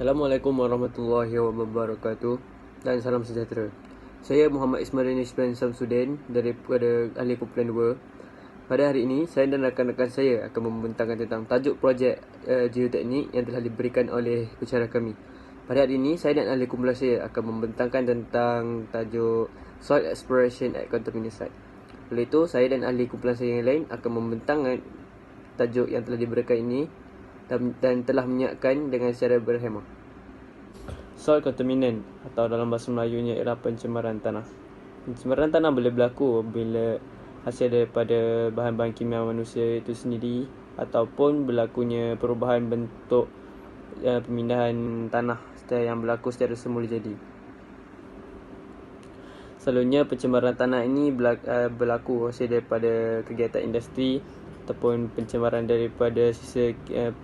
Assalamualaikum warahmatullahi wabarakatuh dan salam sejahtera. Saya Muhammad Ismail Nisban Samsudin daripada Ahli Kumpulan 2. Pada hari ini, saya dan rakan-rakan saya akan membentangkan tentang tajuk projek geoteknik yang telah diberikan oleh pensyarah kami. Pada hari ini, saya dan ahli kumpulan saya akan membentangkan tentang tajuk Soil Exploration at Contaminated Site. Oleh itu, saya dan ahli kumpulan saya yang lain akan membentangkan tajuk yang telah diberikan ini dan telah menyiapkan dengan secara berhemah. Soil contaminant atau dalam bahasa Melayunya ialah pencemaran tanah. Pencemaran tanah boleh berlaku bila hasil daripada bahan-bahan kimia manusia itu sendiri ataupun berlakunya perubahan bentuk pemindahan tanah yang berlaku secara semula jadi. Selalunya pencemaran tanah ini berlaku hasil daripada kegiatan industri ataupun pencemaran daripada sisa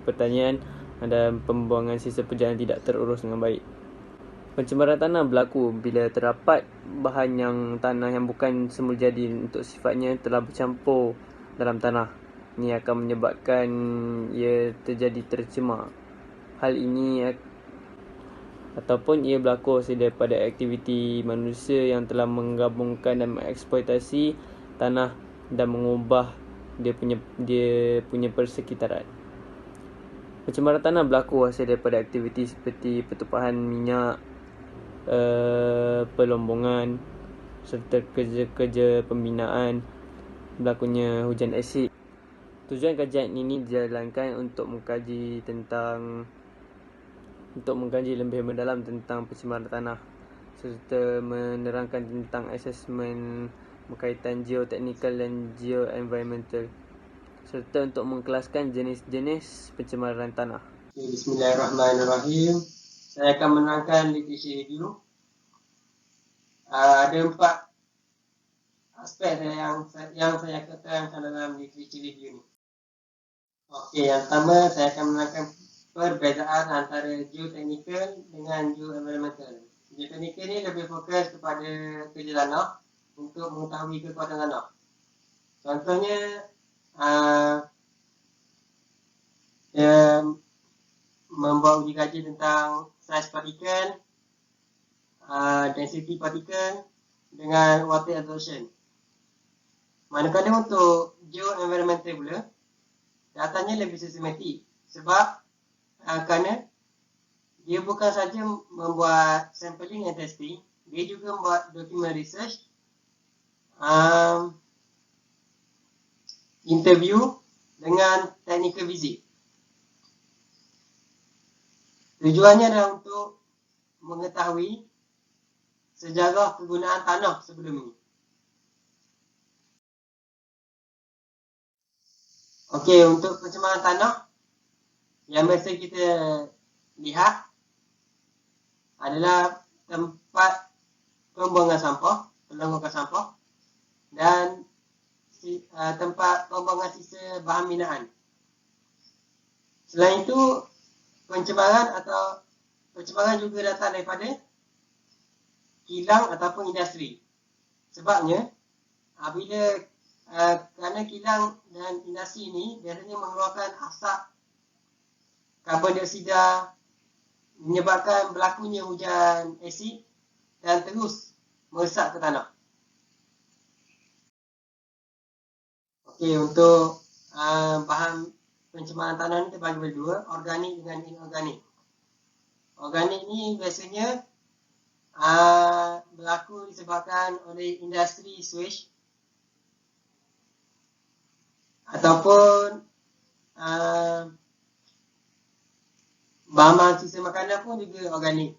pertanian dan pembuangan sisa perjalanan tidak terurus dengan baik. Pencemaran tanah berlaku bila terdapat bahan tanah yang bukan semula jadi untuk sifatnya telah bercampur dalam tanah. Ini akan menyebabkan ia terjadi tercemar. Hal ini ataupun ia berlaku hasil daripada aktiviti manusia yang telah menggabungkan dan mengeksploitasi tanah dan mengubah dia punya persekitaran. Pencemaran tanah berlaku hasil daripada aktiviti seperti pertumpahan minyak, pelombongan serta kerja-kerja pembinaan, berlakunya hujan asid. Tujuan kajian ini dijalankan untuk mengkaji lebih mendalam tentang pencemaran tanah serta menerangkan tentang asesmen berkaitan geoteknikal dan geoenvironmental serta untuk mengkelaskan jenis-jenis pencemaran tanah. Bismillahirrahmanirrahim. Saya akan menerangkan literacy review. Ada 4 aspek yang saya keterangkan dalam literacy review ni. Okey, yang pertama saya akan menerangkan perbezaan antara geotechnical dengan geoenvironmental. Geotechnical ni lebih fokus kepada kerja tanah untuk mengetahui kekuatan tanah. Contohnya, membuat uji kaji tentang size partikel, density partikel dengan water absorption. Manakala untuk geoenvironmental pula, datanya lebih sistematik sebab kerana dia bukan saja membuat sampling and testing, dia juga membuat document research, interview dengan technical visit. Tujuannya adalah untuk mengetahui sejarah kegunaan tanah sebelum ini. Okey, untuk pencemaran tanah yang biasa kita lihat adalah tempat pembuangan sampah, penangguhan sampah dan tempat pembuangan sisa bahan binaan. Selain itu, pencemaran juga datang daripada kilang ataupun industri. Sebabnya, kerana kilang dan industri ini biasanya mengeluarkan asap karbon dioksida, menyebabkan berlakunya hujan asid dan terus meresap ke tanah. Okey, untuk bahan pencemaran tanah ni terbagi berdua, organik dengan inorganik. Organik ni biasanya berlaku disebabkan oleh industri sewage ataupun bahan-bahan sisa makanan pun juga organik.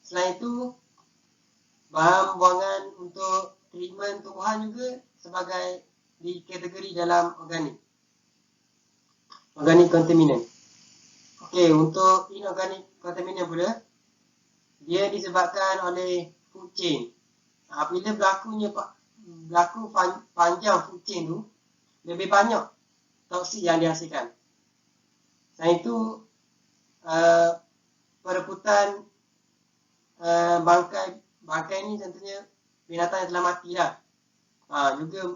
Selain itu, bahan buangan untuk treatment tumbuhan juga sebagai dikategori dalam organik. Organic contaminant. Okey, untuk inorganic contaminant pula, dia disebabkan oleh food chain. Apabila berlaku panjang food chain tu, lebih banyak toksik yang dihasilkan. Selain itu, perebutan bangkai ni tentunya binatang yang telah mati lah. Juga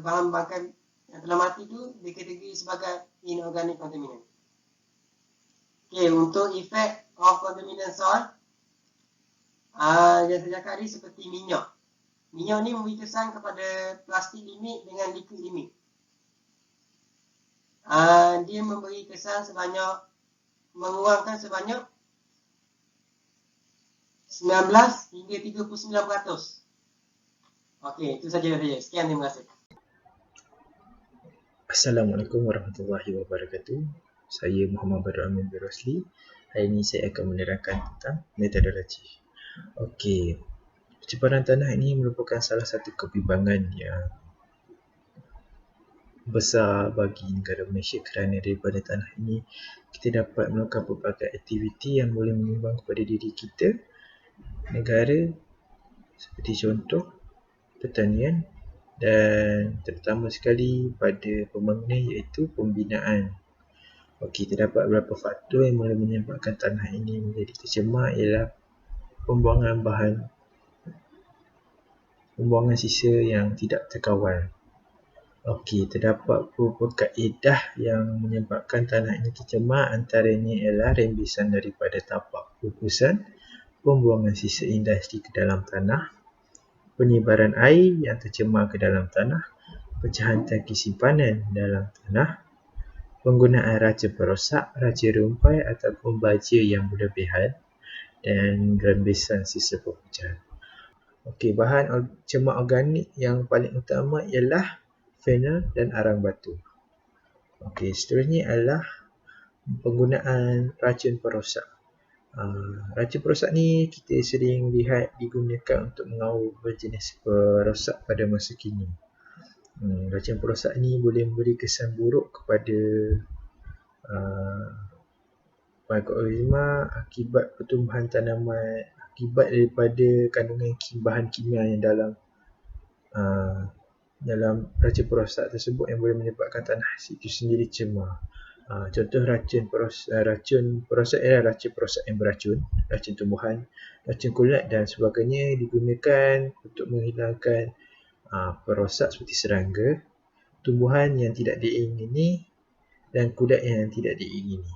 bahan bangkai yang telah mati tu dikategori sebagai inorganic contaminant. Okey, untuk efek of contaminant soil, yang saya cakap tadi seperti minyak. Minyak ni memberi kesan kepada plastik limit dengan liquid limit. Dia memberi kesan mengurangkan sebanyak 19 hingga 39%. Okey, itu saja. Sekian, terima kasih. Assalamualaikum warahmatullahi wabarakatuh. Saya Muhammad Badrul Amin bin Rosli. Hari ini saya akan menerangkan tentang metodologi. Okey, pencemaran tanah ini merupakan salah satu kebimbangan yang besar bagi negara Malaysia kerana daripada tanah ini kita dapat melakukan pelbagai aktiviti yang boleh menyumbang kepada diri kita, negara, seperti contoh pertanian dan terutama sekali pada pembangunan iaitu pembinaan. Okey, terdapat beberapa faktor yang boleh menyebabkan tanah ini menjadi tercemar ialah pembuangan sisa yang tidak terkawal. Okey, terdapat beberapa kaedah yang menyebabkan tanah ini tercemar, antaranya ialah rembesan daripada tapak pupusan, pembuangan sisa industri ke dalam tanah, penyebaran air yang tercemar ke dalam tanah, pecahan tangki simpanan dalam tanah, penggunaan raca perosak, raca rumpai ataupun baja yang berlebihan dan rembesan sisa pecahan. Okey, bahan cemar organik yang paling utama ialah fenol dan arang batu. Okey, seterusnya adalah penggunaan racun perosak. Racun perosak ni kita sering lihat digunakan untuk mengawal berjenis perosak pada masa kini. Racun perosak ni boleh memberi kesan buruk kepada mikroorganisma akibat pertumbuhan tanaman, akibat daripada kandungan bahan kimia yang dalam racun perosak tersebut yang boleh menyebabkan tanah itu sendiri cemar. Contoh racun perosak ialah racun perosak yang beracun, racun tumbuhan, racun kulat dan sebagainya digunakan untuk menghilangkan perosak seperti serangga, tumbuhan yang tidak diingini dan kudat yang tidak diingini.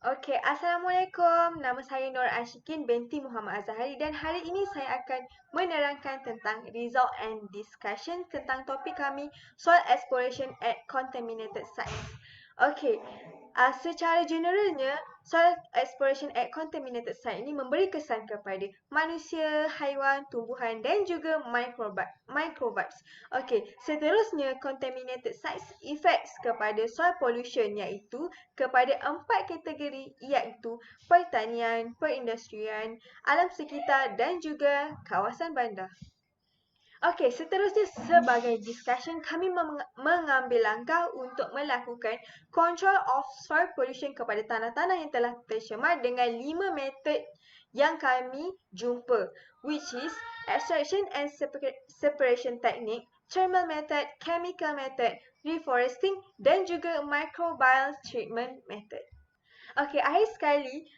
Okey, Assalamualaikum. Nama saya Nur Ashikin binti Muhammad Azhari dan hari ini saya akan menerangkan tentang result and discussion tentang topik kami soil exploration at contaminated sites. Okey, secara generalnya soil exploration at contaminated site ini memberi kesan kepada manusia, haiwan, tumbuhan dan juga microbes. Okey, seterusnya contaminated sites effects kepada soil pollution iaitu kepada 4 kategori iaitu pertanian, perindustrian, alam sekitar dan juga kawasan bandar. Okey, seterusnya sebagai discussion kami mengambil langkah untuk melakukan control of soil pollution kepada tanah-tanah yang telah tercemar dengan 5 metod yang kami jumpa, which is extraction and separation technique, thermal method, chemical method, reforesting dan juga microbial treatment method. Okey, akhir sekali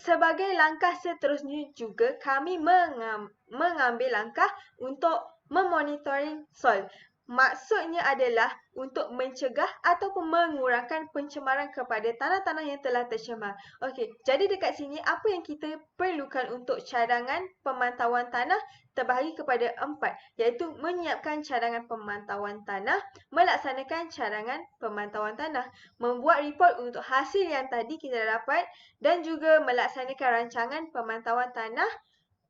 sebagai langkah seterusnya juga kami mengambil langkah untuk memonitoring soil. Maksudnya adalah untuk mencegah ataupun mengurangkan pencemaran kepada tanah-tanah yang telah tercemar. Okey, jadi dekat sini apa yang kita perlukan untuk cadangan pemantauan tanah terbahagi kepada 4, iaitu menyiapkan cadangan pemantauan tanah, melaksanakan cadangan pemantauan tanah, membuat report untuk hasil yang tadi kita dapat dan juga melaksanakan rancangan pemantauan tanah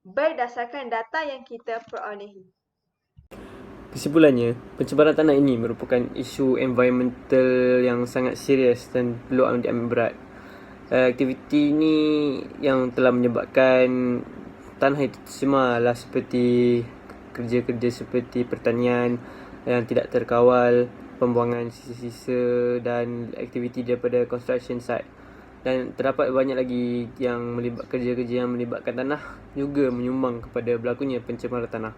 berdasarkan data yang kita perolehi. Kesimpulannya, pencemaran tanah ini merupakan isu environmental yang sangat serius dan perlu diambil berat. Aktiviti ini yang telah menyebabkan tanah itu tercemar lah seperti kerja-kerja seperti pertanian yang tidak terkawal, pembuangan sisa-sisa dan aktiviti daripada construction site. Dan terdapat banyak lagi yang kerja-kerja yang melibatkan tanah juga menyumbang kepada berlakunya pencemaran tanah.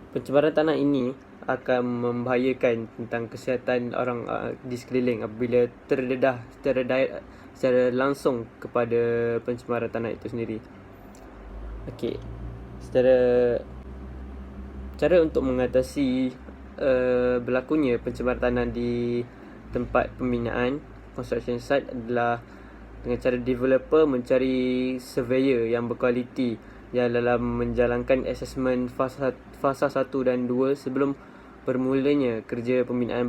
Pencemaran tanah ini akan membahayakan tentang kesihatan orang di sekeliling apabila terdedah secara langsung kepada pencemaran tanah itu sendiri. Okey, cara untuk mengatasi berlakunya pencemaran tanah di tempat pembinaan, construction site adalah dengan cara developer mencari surveyor yang berkualiti yang dalam menjalankan assessment fasa 1 dan 2 sebelum bermulanya kerja pembinaan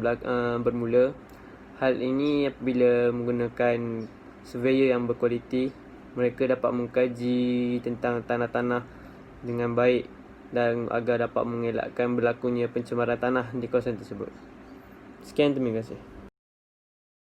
bermula. Hal ini apabila menggunakan surveyor yang berkualiti, mereka dapat mengkaji tentang tanah-tanah dengan baik dan agar dapat mengelakkan berlakunya pencemaran tanah di kawasan tersebut. Sekian, terima kasih.